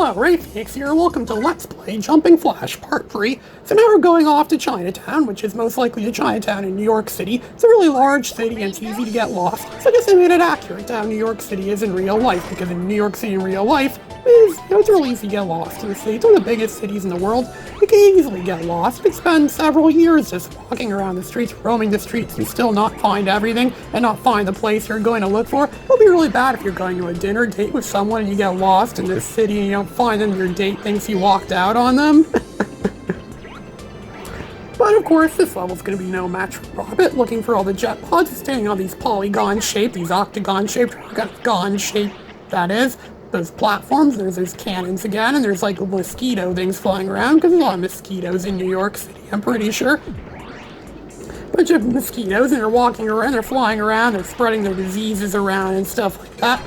Hello, Rayfakes here. Welcome to Let's Play Jumping Flash Part 3. So now we're going off to Chinatown, which is most likely the Chinatown in New York City. It's a really large city and it's easy to get lost. So I guess they made it accurate to how New York City is in real life, because in New York City in real life, it's really easy to get lost in the city. It's one of the biggest cities in the world. You can easily get lost. You could spend several years just walking around the streets, roaming the streets, and still not find everything, and not find the place you're going to look for. It'll be really bad if you're going to a dinner date with someone and you get lost in this city and you don't find them, your date thinks you walked out on them. But of course, this level's going to be no match for Robert, looking for all the jet pods standing on these polygon-shaped, these octagon-shaped, gon-shaped, that is, those platforms. There's those cannons again, and there's like mosquito things flying around, because there's a lot of mosquitoes in New York City, I'm pretty sure. Bunch of mosquitoes, and they're walking around, they're flying around, they're spreading their diseases around and stuff like that.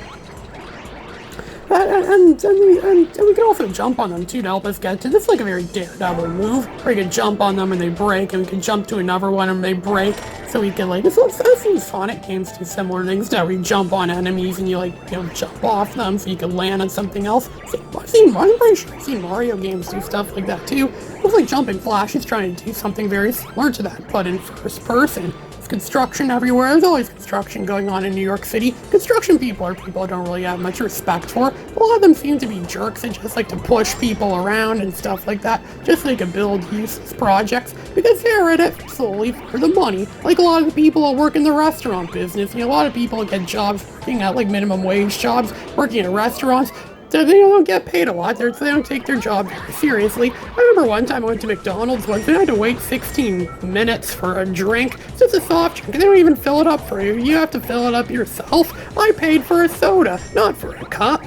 And we can also jump on them too to help us get to this. Is like a very Daredevil move where you can jump on them and they break, and we can jump to another one and they break. So we can I've seen Sonic games do similar things where you jump on enemies and you jump off them so you can land on something else. I'm pretty sure I've seen Mario games do stuff like that too. Looks like Jumping Flash is trying to do something very similar to that, but in first person. Construction everywhere. There's always construction going on in New York City. Construction people are people I don't really have much respect for. A lot of them seem to be jerks and just like to push people around and stuff like that, just so they can build useless projects, because they're in it solely for the money. Like a lot of the people that work in the restaurant business, a lot of people get jobs working at minimum wage jobs, working at restaurants. They don't get paid a lot, they don't take their job very seriously. I remember one time I went to McDonald's once and I had to wait 16 minutes for a drink. It's just a soft drink, and they don't even fill it up for you. You have to fill it up yourself. I paid for a soda, not for a cup.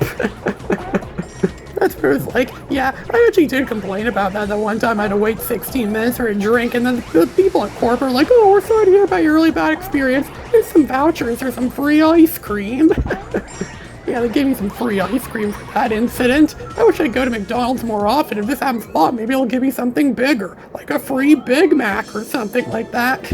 That's what it was like. Yeah, I actually did complain about that one time I had to wait 16 minutes for a drink, and then the people at corporate were like, oh, we're sorry to hear about your really bad experience. Here's some vouchers or some free ice cream. Yeah, they gave me some free ice cream for that incident. I wish I'd go to McDonald's more often. If this happens a lot, maybe it'll give me something bigger, like a free Big Mac or something like that.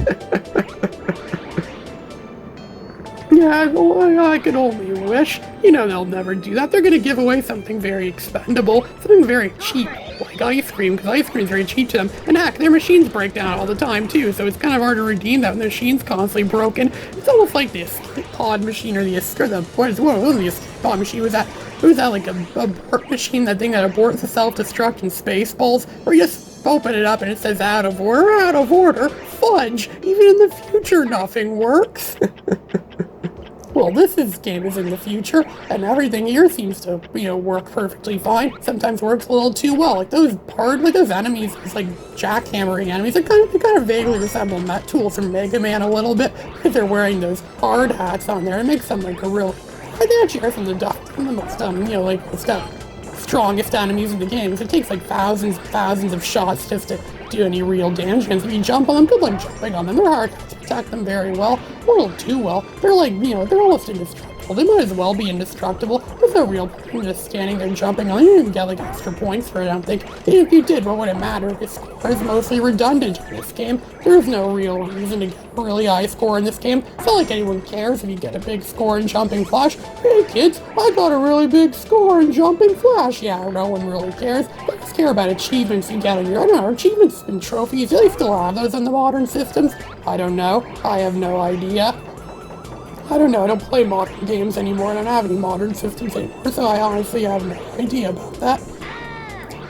Yeah, I could only wish. They'll never do that. They're gonna give away something very expendable, something very cheap, like ice cream, because ice cream's very cheap to them. And heck, their machines break down all the time too, so it's kind of hard to redeem that when the machine's constantly broken. It's almost like the escape pod machine, or the escape pod machine? Was that like a abort machine, that thing that aborts the self-destruct in Spaceballs, where you just open it up and it says out of order, fudge, even in the future nothing works. Well, this game is in the future, and everything here seems to, work perfectly fine. Sometimes works a little too well. Like those enemies, those jackhammering enemies, they kind of vaguely resemble tools from Mega Man a little bit, because they're wearing those hard hats on there. It makes them I think actually are some of the most, strongest enemies in the game. Because it takes thousands and thousands of shots just to do any real damage. And if you jump on them, good luck jumping on them. They're hard to attack them very well, a little too well. They're they're almost indestructible. They might as well be indestructible. There's no real point in just standing there jumping on them. You don't even get extra points for it, I don't think. Even if you did, what would it matter? Your score is mostly redundant in this game. There's no real reason to get a really high score in this game. It's not like anyone cares if you get a big score in Jumping Flash. Hey kids, I got a really big score in Jumping Flash. Yeah, no one really cares. They just care about achievements you get in your, achievements and trophies. Do they still have those in the modern systems? I don't know. I have no idea. I don't know, I don't play modern games anymore, and I don't have any modern systems anymore, so I honestly have no idea about that.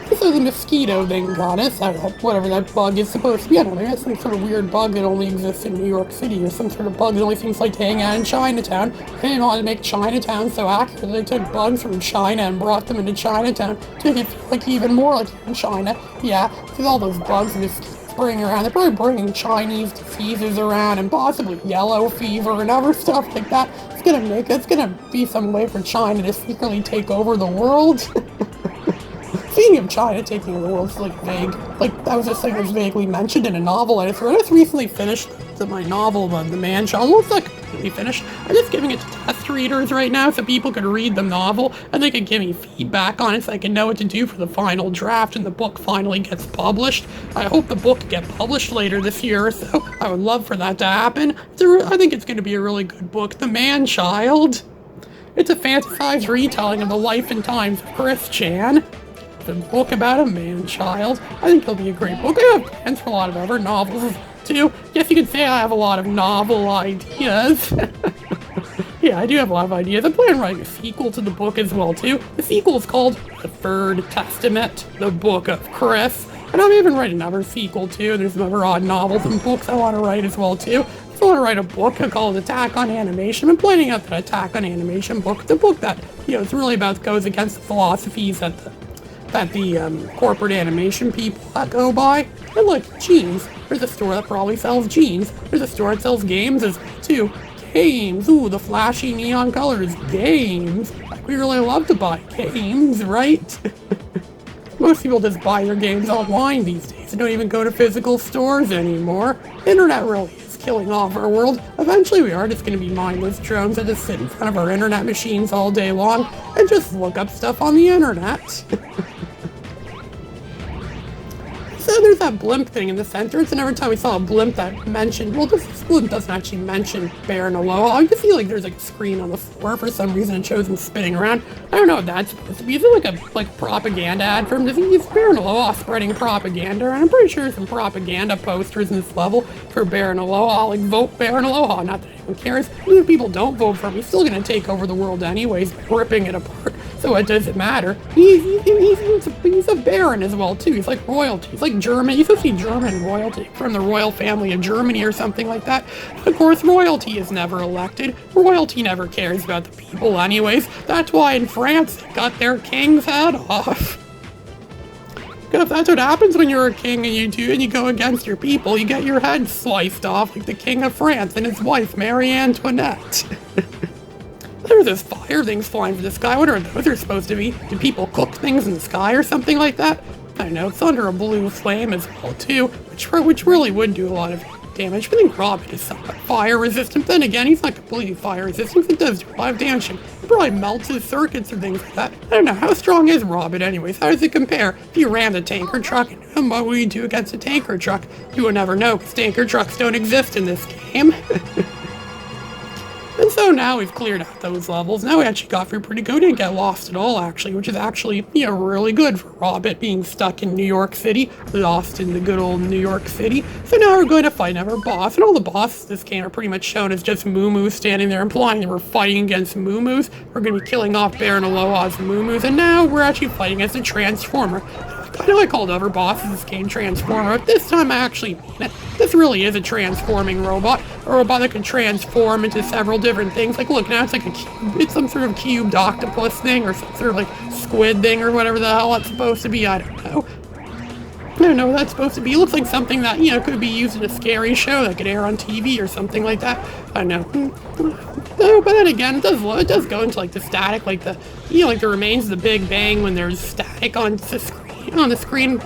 This is a mosquito thing got us. I don't know, whatever that bug is supposed to be. I don't know, maybe it's some sort of weird bug that only exists in New York City, or some sort of bug that only seems to hang out in Chinatown. They didn't want to make Chinatown so accurate. They took bugs from China and brought them into Chinatown to make it feel even more like in China. Yeah, because all those bugs and mosquitoes around. They're probably bringing Chinese diseases around, and possibly yellow fever and other stuff like that. It's gonna be some way for China to secretly take over the world. Speaking of China taking over the world, it's vague. That was just that was vaguely mentioned in a novel I just read. I just recently finished my novel, The Man-Child. Well, it's not completely finished. I'm just giving it to test readers right now so people could read the novel and they could give me feedback on it so I can know what to do for the final draft and the book finally gets published. I hope the book gets published later this year or so. I would love for that to happen. I think it's going to be a really good book, The Man-Child. It's a fantasized retelling of the life and times of Chris Chan. It's a book about a man-child. I think it'll be a great book. I have plans for a lot of other novels, too. Yes, you could say I have a lot of novel ideas. Yeah, I do have a lot of ideas. I plan on writing a sequel to the book as well, too. The sequel is called The Third Testament, the Book of Chris. And I'm even writing another sequel, too. There's some other odd novels and books I want to write as well, too. I want to write a book called Attack on Animation. I'm planning out that Attack on Animation book. It's a book that, it's really about, goes against the philosophies that the corporate animation people go by. And look, jeans. There's a store that probably sells jeans. There's a store that sells games as well, too. Games. Ooh, the flashy neon colors. Games. We really love to buy games, right? Most people just buy their games online these days and don't even go to physical stores anymore. Internet really is killing off our world. Eventually we are just going to be mindless drones that just sit in front of our internet machines all day long and just look up stuff on the internet. So there's that blimp thing in the center. And every time we saw a blimp that mentioned, well, this blimp doesn't actually mention Baron Aloha. I just feel like there's like a screen on the floor for some reason. It shows him spinning around. I don't know what that's supposed to be. Is it like a propaganda ad for him? Does he use Baron Aloha spreading propaganda? And I'm pretty sure there's some propaganda posters in this level for Baron Aloha. Like, vote Baron Aloha. Not that anyone cares. Even if people don't vote for him, he's still going to take over the world anyways by ripping it apart. So it doesn't matter. He's a baron as well, too. He's like royalty. He's like German. He's supposed to be German royalty from the royal family of Germany or something like that. Of course, royalty is never elected. Royalty never cares about the people anyways. That's why in France they got their king's head off. Because that's what happens when you're a king and you go against your people. You get your head sliced off like the king of France and his wife, Marie Antoinette. There's this fire things flying from the sky. What are those supposed to be? Do people cook things in the sky or something like that? I don't know. It's under a blue flame as well, too, which really would do a lot of damage. I think Robin is somewhat fire resistant. Then again, he's not completely fire resistant. It does do a lot of damage. It probably melts his circuits or things like that. I don't know. How strong is Robin anyways? How does it compare? If you ran the tanker truck, and what would you do against a tanker truck? You would never know, because tanker trucks don't exist in this game. And so now we've cleared out those levels. Now we actually got through pretty good. We didn't get lost at all, actually, which is actually, really good for Robin being stuck in New York City, lost in the good old New York City. So now we're going to fight another boss, and all the bosses in this game are pretty much shown as just Moo standing there implying that we're fighting against Moo. We're going to be killing off Baron Aloha's Moo, and now we're actually fighting against a Transformer. I know I called other bosses in this game Transformer, but this time I actually mean it. This really is a transforming robot. A robot that can transform into several different things. Like, look, now it's like a cube. It's some sort of cubed octopus thing, or some sort of, like, squid thing, or whatever the hell that's supposed to be. I don't know. I don't know what that's supposed to be. It looks like something that, could be used in a scary show that could air on TV or something like that. I don't know. No, but then again, it does go into, like, the static, like the, like the remains of the Big Bang when there's static on the screen.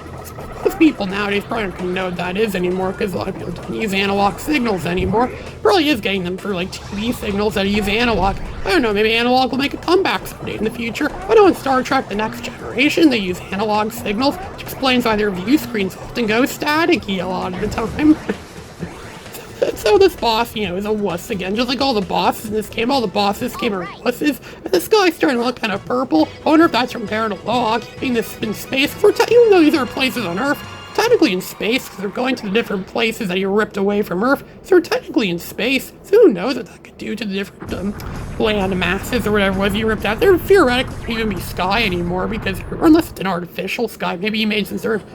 Most people nowadays probably aren't going to know what that is anymore because a lot of people don't use analog signals anymore. Probably is getting them through like TV signals that use analog. I don't know, maybe analog will make a comeback someday in the future. I know in Star Trek The Next Generation they use analog signals, which explains why their view screens often go staticky a lot of the time. So this boss, is a wuss again, just like all the bosses in this game. All the bosses in this game are wusses. And the sky's starting to look kind of purple. I wonder if that's from Baron Aloha keeping this in space. Even though these are places on Earth, technically in space, because they're going to the different places that you ripped away from Earth. So they're technically in space. So who knows what that could do to the different land masses or whatever it was you ripped out. They're theoretically not even be sky anymore, because, or unless it's an artificial sky, maybe you made some sort of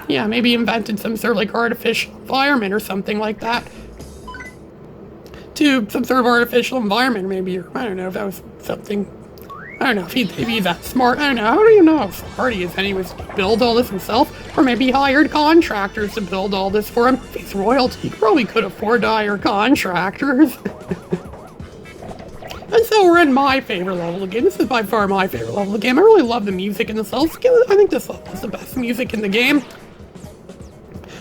yeah, maybe invented some sort of like artificial environment or something like that. To some sort of artificial environment, maybe, or I don't know if that was something. I don't know if he's that smart. I don't know. How do you know how smart he is? Anyways, to build all this himself? Or maybe he hired contractors to build all this for him. If he's royalty, he probably could afford to hire contractors. And so we're in my favorite level of the game. This is by far my favorite level of the game. I really love the music in this level. I think this level is the best music in the game.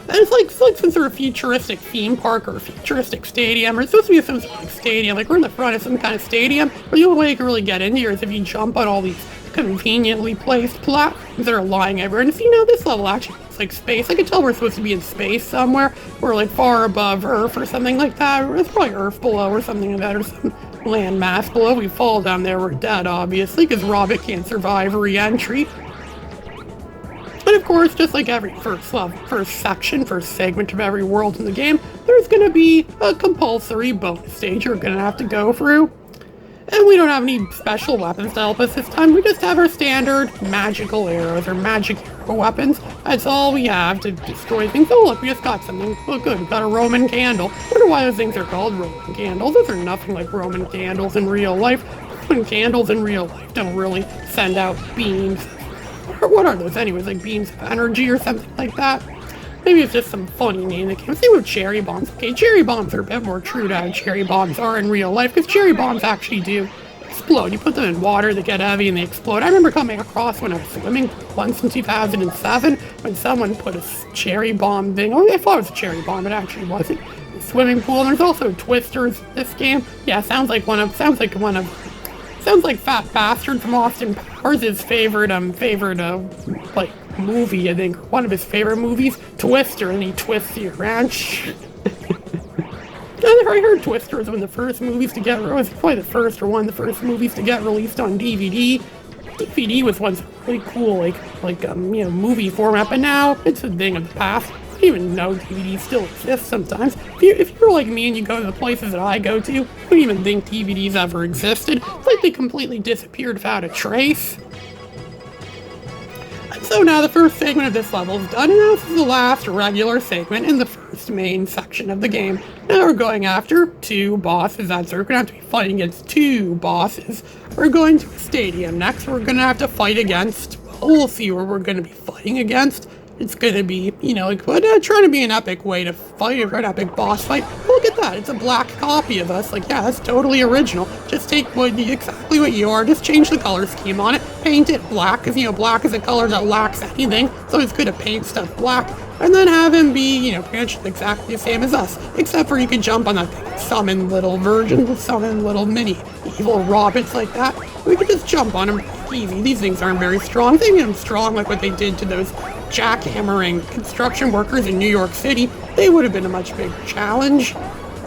And it's like some sort of futuristic theme park or a futuristic stadium, or it's supposed to be some sort of stadium. Like we're in the front of some kind of stadium, but the only way you can really get in here is if you jump on all these conveniently placed platforms that are lying everywhere. And see, now this level actually looks like space. I can tell we're supposed to be in space somewhere. We're like far above Earth or something like that. It's probably Earth below or something like that, or some land mass below. We fall down there, we're dead, obviously, because Robert can't survive re-entry. And of course, just like every first level, first section, first segment of every world in the game, there's going to be a compulsory bonus stage you're going to have to go through. And we don't have any special weapons to help us this time. We just have our standard magical arrows or magic arrow weapons. That's all we have to destroy things. Oh look, we just got something. Oh good, we got a Roman candle. I wonder why those things are called Roman candles. Those are nothing like Roman candles in real life. Roman candles in real life don't really send out beams. What are those anyways, like beams of energy or something like that? Maybe it's just some funny name that came. Same with cherry bombs. Okay, cherry bombs are a bit more true to how cherry bombs are in real life, because cherry bombs actually do explode. You put them in water, they get heavy, and they explode. I remember coming across when I was swimming once in 2007, when someone put a cherry bomb thing. Oh, I thought it was a cherry bomb, it actually wasn't. The swimming pool, and there's also twisters in this game. Yeah, sounds like Fat Bastard from Austin Powers, his favorite like movie, I think, one of his favorite movies, Twister, and he twists you around. I heard Twister was one of the first movies to get, was probably the first or one of the first movies to get released on DVD. DVD was once really cool, movie format, but now it's a thing of the past. I didn't even know DVDs still exist sometimes. If you're like me and you go to the places that I go to, you don't even think DVDs ever existed. It's like they completely disappeared without a trace. And so now the first segment of this level is done, and now this is the last regular segment in the first main section of the game. Now we're going after two bosses. That's we're going to have to be fighting against two bosses. We're going to a stadium next. We're going to have to fight against, we'll see where we're going to be fighting against. It's gonna be, trying to be an epic way to fight, an epic boss fight. Look at that, it's a black copy of us. Like, yeah, that's totally original. Just take exactly what you are, just change the color scheme on it, paint it black, because, black is a color that lacks anything, so it's good to paint stuff black. And then have him be, pretty much exactly the same as us, except for you can jump on that thing, summon little versions, summon little mini evil robots like that. We could just jump on them easy. These things aren't very strong. They made them strong like what they did to those jackhammering construction workers in New York City. They would have been a much bigger challenge.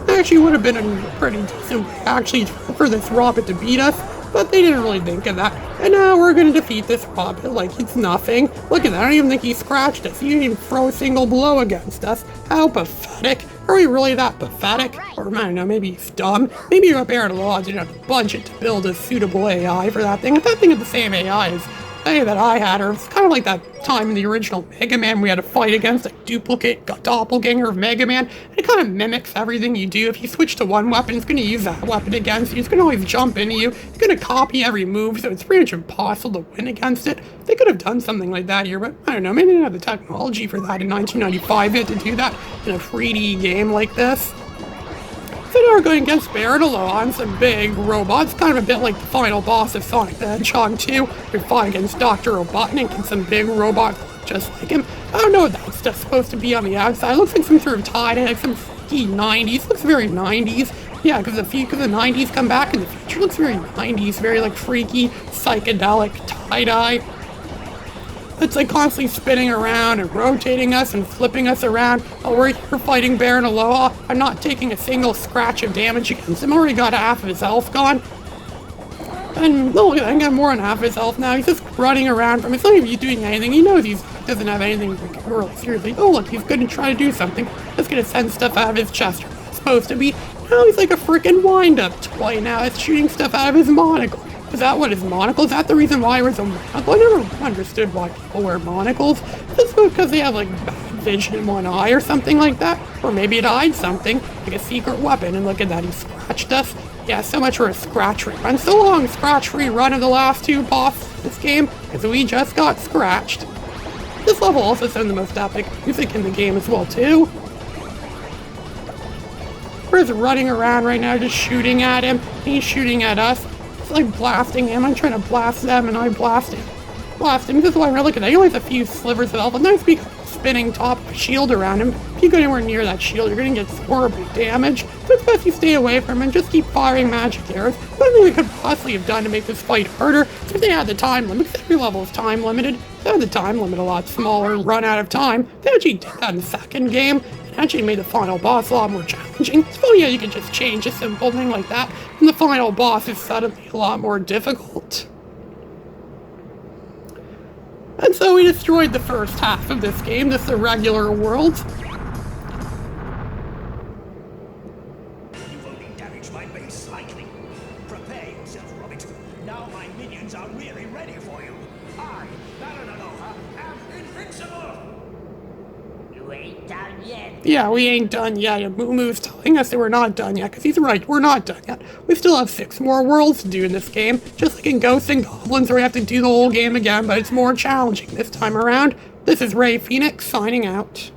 Actually would have been a pretty decent way actually for this robot to beat us, but they didn't really think of that. And now we're going to defeat this robot like it's nothing. Look at that, I don't even think he scratched us. He didn't even throw a single blow against us. How pathetic. Are we really that pathetic? Or I don't know, maybe he's dumb. Maybe you're up there at a lot, you have to bunch it to build a suitable AI for that thing. If that thing is the same AI as that I had, or it's kind of like that time in the original Mega Man we had to fight against a duplicate doppelganger of Mega Man. It kind of mimics everything you do. If you switch to one weapon, it's going to use that weapon against you. It's going to always jump into you. It's going to copy every move, so it's pretty much impossible to win against it. They could have done something like that here, but I don't know, maybe they didn't have the technology for that in 1995 yet to do that in a 3D game like this. So now we're going against Baradolo on some big robots, kind of a bit like the final boss of Sonic the Hedgehog 2. We're fighting against Dr. Robotnik and some big robots just like him. I don't know what that stuff's supposed to be on the outside. It looks like some sort of tie-dye, like some freaky 90s. Looks very 90s. Yeah, because the 90s come back in the future. It looks very 90s, very like freaky, psychedelic tie-dye. It's like constantly spinning around and rotating us and flipping us around while we're here fighting Baron Aloha. I'm not taking a single scratch of damage against him. I already got half of his health gone. And look at that, I got more than half of his health now. He's just running around from. It's not even doing anything. He knows he doesn't have anything really seriously. Oh look, he's gonna try to do something. He's gonna send stuff out of his chest. It's supposed to be. Now he's like a freaking wind-up toy now. It's shooting stuff out of his monocle. Is that what his monocle? Is that the reason why he wears a monocle? I never understood why people wear monocles. Is this because they have like bad vision in one eye or something like that? Or maybe it hides something, like a secret weapon. And look at that, he scratched us. Yeah, so much for a scratch-free run. So long, scratch-free run of the last two bosses of this game, because we just got scratched. This level also has some of the most epic music in the game as well, too. We're just running around right now, just shooting at him. He's shooting at us. It's like blasting him. I'm trying to blast them, and I blast him. Blast him. This is why I'm really looking at that. He only has a few slivers of health. A nice big spinning top of a shield around him. If you go anywhere near that shield, you're gonna get horribly damaged. So it's best you stay away from him and just keep firing magic arrows. Nothing they could possibly have done to make this fight harder. If they had the time limit, because every level is time limited, if they had the time limit a lot smaller and run out of time, they actually did that in the second game. It actually made the final boss a lot more challenging. It's funny how you can just change a simple thing like that, and the final boss is suddenly a lot more difficult. And so we destroyed the first half of this game, just the regular world. You only damaged my base slightly. Prepare yourself, Robert. Now my minions are really ready for you. I, Baron Aloha, am invincible! You ain't done yet. Yeah, we ain't done yet. Moomoo's telling us that we're not done yet, because he's right, we're not done yet. We still have 6 more worlds to do in this game, just like in Ghosts and Goblins, where we have to do the whole game again, but it's more challenging this time around. This is Ray Phoenix, signing out.